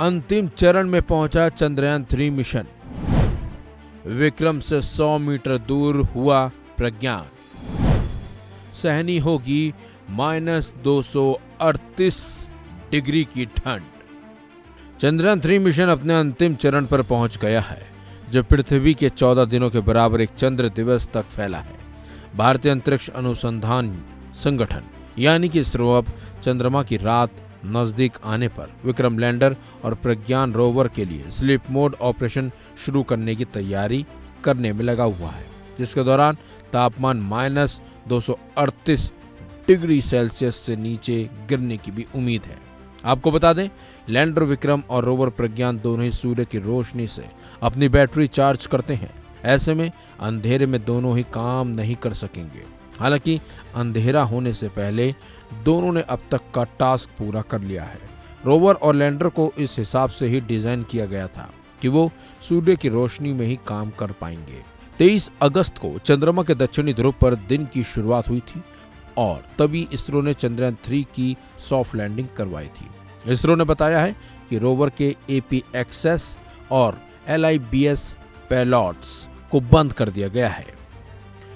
अंतिम चरण में पहुंचा चंद्रयान-3 मिशन। विक्रम से 100 मीटर दूर हुआ प्रज्ञान। सहनी होगी -238 डिग्री की ठंड। चंद्रयान-3 मिशन अपने अंतिम चरण पर पहुंच गया है, जो पृथ्वी के 14 दिनों के बराबर एक चंद्र दिवस तक फैला है। भारतीय अंतरिक्ष अनुसंधान संगठन यानी कि इसरो अब चंद्रमा की रात नजदीक आने पर विक्रम लैंडर और प्रज्ञान रोवर के लिए स्लीप मोड ऑपरेशन शुरू करने की तैयारी करने में लगा हुआ है, जिसके दौरान तापमान -238 डिग्री सेल्सियस से नीचे गिरने की भी उम्मीद है। आपको बता दें, लैंडर विक्रम और रोवर प्रज्ञान दोनों ही सूर्य की रोशनी से अपनी बैटरी चार्ज करते हैं। ऐसे में अंधेरे में दोनों ही काम नहीं कर सकेंगे। हालांकि अंधेरा होने से पहले दोनों ने अब तक का टास्क पूरा कर लिया है। रोवर और लैंडर को इस हिसाब से ही डिजाइन किया गया था कि वो सूर्य की रोशनी में ही काम कर पाएंगे। 23 अगस्त को चंद्रमा के दक्षिणी ध्रुव पर दिन की शुरुआत हुई थी और तभी इसरो ने चंद्रयान-3 की सॉफ्ट लैंडिंग करवाई थी। इसरो ने बताया है कि रोवर के APXS और LIBS पेलॉट्स को बंद कर दिया गया है।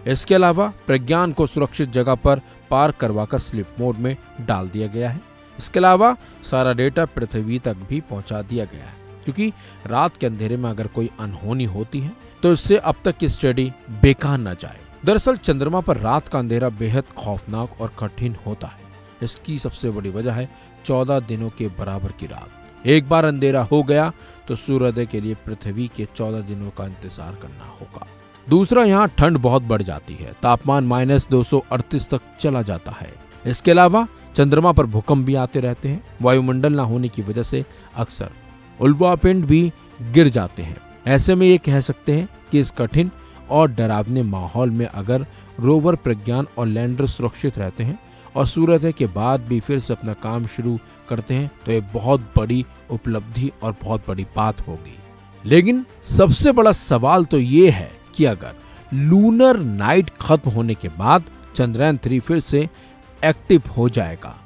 इसके अलावा प्रज्ञान को सुरक्षित जगह पर पार्क करवाकर स्लीप मोड में डाल दिया गया है। इसके अलावा सारा डेटा पृथ्वी तक भी पहुंचा दिया गया है, क्योंकि रात के अंधेरे में अगर कोई अनहोनी होती है तो इससे अब तक की स्टडी बेकार न जाए। दरअसल चंद्रमा पर रात का अंधेरा बेहद खौफनाक और कठिन होता है। इसकी सबसे बड़ी वजह है 14 दिनों के बराबर की रात। एक बार अंधेरा हो गया तो सूर्योदय के लिए पृथ्वी के 14 दिनों का इंतजार करना होगा। दूसरा, यहाँ ठंड बहुत बढ़ जाती है, तापमान -238 तक चला जाता है। इसके अलावा चंद्रमा पर भूकंप भी आते रहते हैं। वायुमंडल न होने की वजह से अक्सर उल्कापिंड भी गिर जाते हैं। ऐसे में ये कह सकते हैं कि इस कठिन और डरावने माहौल में अगर रोवर प्रज्ञान और लैंडर सुरक्षित रहते हैं और सूर्योदय के बाद भी फिर से अपना काम शुरू करते हैं तो ये बहुत बड़ी उपलब्धि और बहुत बड़ी बात होगी। लेकिन सबसे बड़ा सवाल तो ये है कि अगर लूनर नाइट खत्म होने के बाद चंद्रयान-3 फिर से एक्टिव हो जाएगा,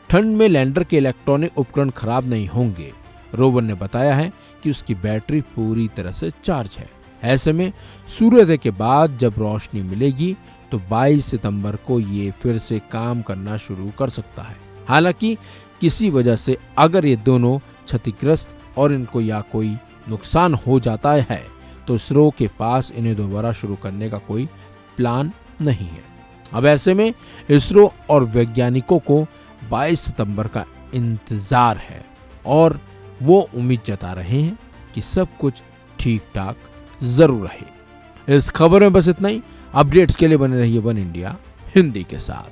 ठंड में लैंडर के इलेक्ट्रॉनिक उपकरण खराब नहीं होंगे। रोवर ने बताया है कि उसकी बैटरी पूरी तरह से चार्ज है। ऐसे में सूर्योदय के बाद जब रोशनी मिलेगी तो 22 सितंबर को ये फिर से काम करना शुरू कर सकता है। हालांकि किसी वजह से अगर ये दोनों क्षतिग्रस्त और इनको या कोई नुकसान हो जाता है तो इसरो के पास इन्हें दोबारा शुरू करने का कोई प्लान नहीं है। अब ऐसे में इसरो और वैज्ञानिकों को 22 सितंबर का इंतजार है और वो उम्मीद जता रहे हैं कि सब कुछ ठीक ठाक जरूर रहे। इस खबर में बस इतना ही। अपडेट्स के लिए बने रहिए वन इंडिया हिंदी के साथ।